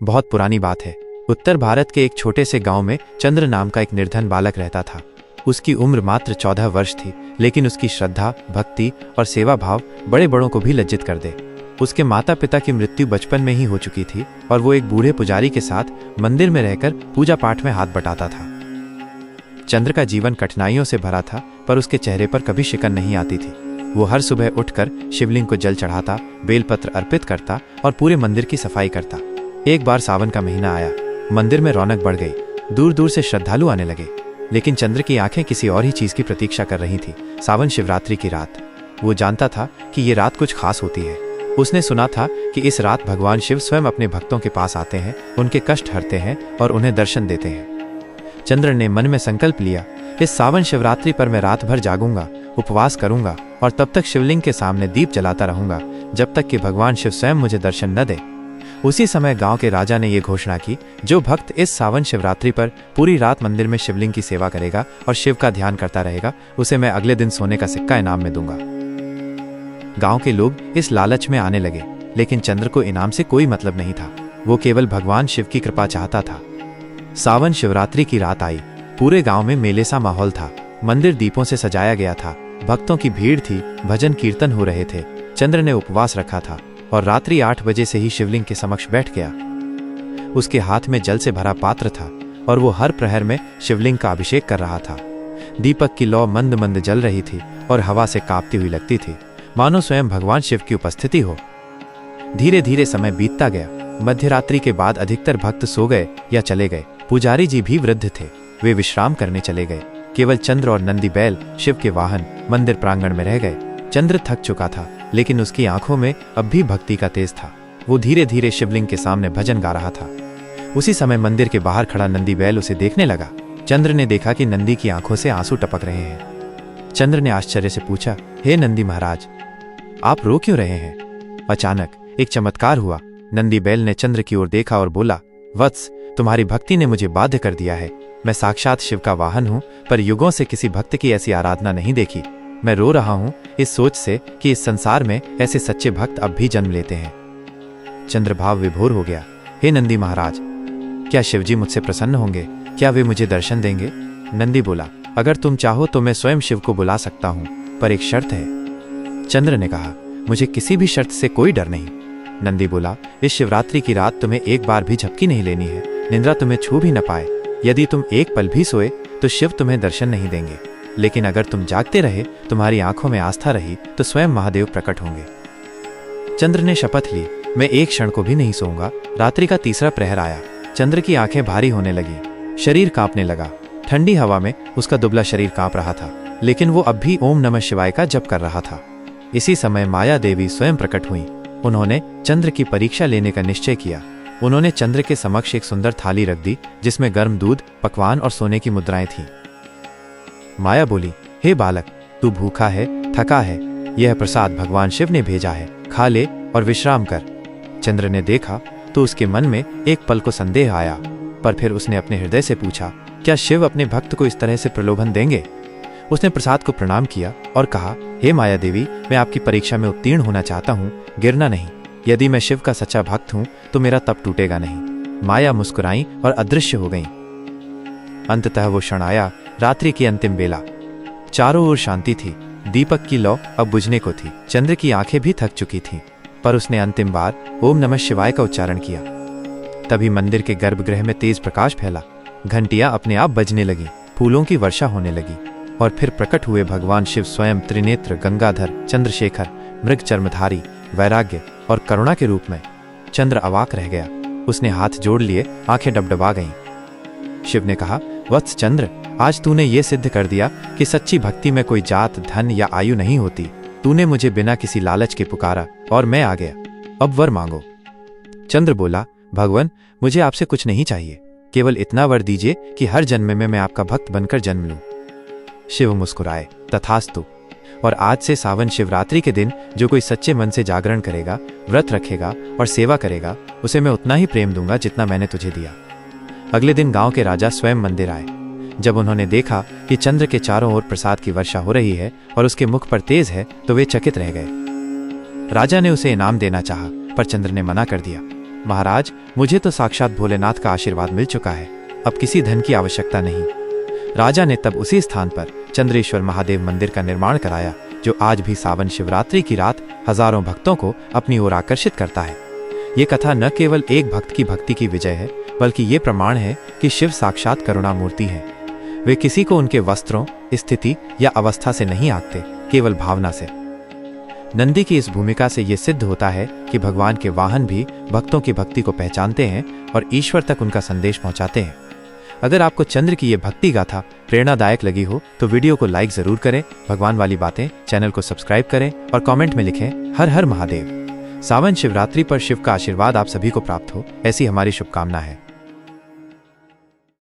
बहुत पुरानी बात है। उत्तर भारत के एक छोटे से गांव में चंद्र नाम का एक निर्धन बालक रहता था। उसकी उम्र मात्र 14 वर्ष थी, लेकिन उसकी श्रद्धा, भक्ति और सेवा भाव बड़े बड़ों को भी लज्जित कर दे। उसके माता पिता की मृत्यु बचपन में ही हो चुकी थी और वो एक बूढ़े पुजारी के साथ मंदिर में रहकर पूजा पाठ में हाथ बटाता था। चंद्र का जीवन कठिनाइयों से भरा था, पर उसके चेहरे पर कभी शिकन नहीं आती थी। वो हर सुबह उठकर शिवलिंग को जल चढ़ाता, बेलपत्र अर्पित करता और पूरे मंदिर की सफाई करता। एक बार सावन का महीना आया, मंदिर में रौनक बढ़ गई, दूर दूर से श्रद्धालु आने लगे। लेकिन चंद्र की आंखें किसी और ही चीज की प्रतीक्षा कर रही थी, सावन शिवरात्रि की रात। वो जानता था कि ये रात कुछ खास होती है। उसने सुना था कि इस रात भगवान शिव स्वयं अपने भक्तों के पास आते हैं, उनके कष्ट हरते हैं और उन्हें दर्शन देते हैं। चंद्र ने मन में संकल्प लिया, इस सावन शिवरात्रि पर मैं रात भर जागूंगा, उपवास करूंगा और तब तक शिवलिंग के सामने दीप जलाता रहूंगा, जब तक कि भगवान शिव स्वयं मुझे दर्शन न दे। उसी समय गांव के राजा ने यह घोषणा की, जो भक्त इस सावन शिवरात्रि पर पूरी रात मंदिर में शिवलिंग की सेवा करेगा और शिव का ध्यान करता रहेगा, उसे मैं अगले दिन सोने का सिक्का इनाम में दूंगा। गांव के लोग इस लालच में आने लगे, लेकिन चंद्र को इनाम से कोई मतलब नहीं था। वो केवल भगवान शिव की कृपा चाहता था। सावन शिवरात्रि की रात आई। पूरे गांव में मेले सा माहौल था। मंदिर दीपों से सजाया गया था, भक्तों की भीड़ थी, भजन कीर्तन हो रहे थे। चंद्र ने उपवास रखा था और रात्रि 8 बजे से ही शिवलिंग के समक्ष बैठ गया। उसके हाथ में जल से भरा पात्र था और वो हर प्रहर में शिवलिंग का अभिषेक कर रहा था। दीपक की लौ मंद मंद जल रही थी और हवा से कांपती हुई लगती थी, मानो स्वयं भगवान शिव की उपस्थिति हो। धीरे धीरे समय बीतता गया। मध्यरात्रि के बाद अधिकतर भक्त सो गए या चले गए। पुजारी जी भी वृद्ध थे, वे विश्राम करने चले गए। केवल चंद्र और नंदी बैल, शिव के वाहन, मंदिर प्रांगण में रह गए। चंद्र थक चुका था, लेकिन उसकी आंखों में अब भी भक्ति का तेज था। वो धीरे धीरे शिवलिंग के सामने भजन गा रहा था। उसी समय मंदिर के बाहर खड़ा नंदी बैल उसे देखने लगा। चंद्र ने देखा कि नंदी की आंखों से आंसू टपक रहे हैं। चंद्र ने आश्चर्य से पूछा, हे नंदी महाराज, आप रो क्यों रहे हैं? अचानक एक चमत्कार हुआ। नंदी बैल ने चंद्र की ओर देखा और बोला, वत्स, तुम्हारी भक्ति ने मुझे बाध्य कर दिया है। मैं साक्षात शिव का वाहन हूँ, पर युगों से किसी भक्त की ऐसी आराधना नहीं देखी। मैं रो रहा हूँ इस सोच से कि इस संसार में ऐसे सच्चे भक्त अब भी जन्म लेते हैं। चंद्र भाव विभोर हो गया। हे नंदी महाराज, क्या शिवजी मुझसे प्रसन्न होंगे? क्या वे मुझे दर्शन देंगे? नंदी बोला, अगर तुम चाहो तो मैं स्वयं शिव को बुला सकता हूँ, पर एक शर्त है। चंद्र ने कहा, मुझे किसी भी शर्त से कोई डर नहीं। नंदी बोला, इस शिवरात्रि की रात तुम्हें एक बार भी झपकी नहीं लेनी है। निंद्रा तुम्हें छू भी न पाए। यदि तुम एक पल भी सोए तो शिव तुम्हें दर्शन नहीं देंगे, लेकिन अगर तुम जागते रहे, तुम्हारी आंखों में आस्था रही, तो स्वयं महादेव प्रकट होंगे। चंद्र ने शपथ ली, मैं एक क्षण को भी नहीं सोऊंगा। रात्रि का तीसरा प्रहर आया। चंद्र की आंखें भारी होने लगी, शरीर कांपने लगा। ठंडी हवा में उसका दुबला शरीर कांप रहा था, लेकिन वो अब भी ओम नमः शिवाय का जप कर रहा था। इसी समय माया देवी स्वयं प्रकट हुई। उन्होंने चंद्र की परीक्षा लेने का निश्चय किया। उन्होंने चंद्र के समक्ष एक सुंदर थाली रख दी, जिसमें गर्म दूध, पकवान और सोने की मुद्राएं थीं। माया बोली, हे बालक, तू भूखा है, थका है। यह प्रसाद भगवान शिव ने भेजा है, खा ले और विश्राम कर। चंद्र ने देखा तो उसके मन में एक पल को संदेह आया, पर फिर उसने अपने हृदय से पूछा, क्या शिव अपने भक्त को इस तरह से प्रलोभन देंगे? उसने प्रसाद को प्रणाम किया और कहा, हे माया देवी, मैं आपकी परीक्षा में उत्तीर्ण होना चाहता हूँ, गिरना नहीं। यदि मैं शिव का सच्चा भक्त हूँ तो मेरा तप टूटेगा नहीं। माया मुस्कुराई और अदृश्य हो गईं। अंततः वो क्षण आया, रात्रि की अंतिम बेला। चारों ओर शांति थी। दीपक की लौ अब बुझने को थी। चंद्र की आंखें भी थक चुकी थीं, पर उसने अंतिम बार ओम नमः शिवाय का उच्चारण किया। तभी मंदिर के गर्भगृह में तेज प्रकाश फैला। घंटियां अपने आप बजने लगी, फूलों की वर्षा होने लगी और फिर प्रकट हुए भगवान शिव स्वयं, त्रिनेत्र, गंगाधर, चंद्रशेखर, मृग चर्मधारी, वैराग्य और करुणा के रूप में। चंद्र अवाक रह गया। उसने हाथ जोड़ लिए, आंखें डबडबा गईं। शिव ने कहा, वत्स चंद्र, आज तूने ये सिद्ध कर दिया कि सच्ची भक्ति में कोई जात, धन या आयु नहीं होती। तूने मुझे बिना किसी लालच के पुकारा और मैं आ गया। अब वर मांगो। चंद्र बोला, भगवान, मुझे आपसे कुछ नहीं चाहिए, केवल इतना वर दीजिए कि हर जन्म में मैं आपका भक्त बनकर जन्म लूं। शिव मुस्कुराए, तथास्तु। और आज से सावन शिवरात्रि के दिन जो कोई सच्चे मन से जागरण करेगा, व्रत रखेगा और सेवा करेगा, उसे मैं उतना ही प्रेम दूंगा जितना मैंने तुझे दिया। अगले दिन गांव के राजा स्वयं मंदिर आए। जब उन्होंने देखा कि चंद्र के चारों ओर प्रसाद की वर्षा हो रही है और उसके मुख पर तेज है, तो वे चकित रह गए। राजा ने उसे इनाम देना चाहा, पर चंद्र ने मना कर दिया। महाराज, मुझे तो साक्षात भोलेनाथ का आशीर्वाद मिल चुका है, अब किसी धन की आवश्यकता नहीं। राजा ने तब उसी स्थान पर चंद्रेश्वर महादेव मंदिर का निर्माण कराया, जो आज भी सावन शिवरात्रि की रात हजारों भक्तों को अपनी ओर आकर्षित करता है। ये कथा न केवल एक भक्त की भक्ति की विजय है, बल्कि ये प्रमाण है कि शिव साक्षात करुणामूर्ति हैं। वे किसी को उनके वस्त्रों, स्थिति या अवस्था से नहीं आंकते, केवल भावना से। नंदी की इस भूमिका से ये सिद्ध होता है कि भगवान के वाहन भी भक्तों की भक्ति को पहचानते हैं और ईश्वर तक उनका संदेश पहुंचाते हैं। अगर आपको चंद्र की ये भक्ति गाथा प्रेरणादायक लगी हो तो वीडियो को लाइक जरूर करें, भगवान वाली बातें चैनल को सब्सक्राइब करें और कमेंट में लिखें हर हर महादेव। सावन शिवरात्रि पर शिव का आशीर्वाद आप सभी को प्राप्त हो, ऐसी हमारी शुभकामना है।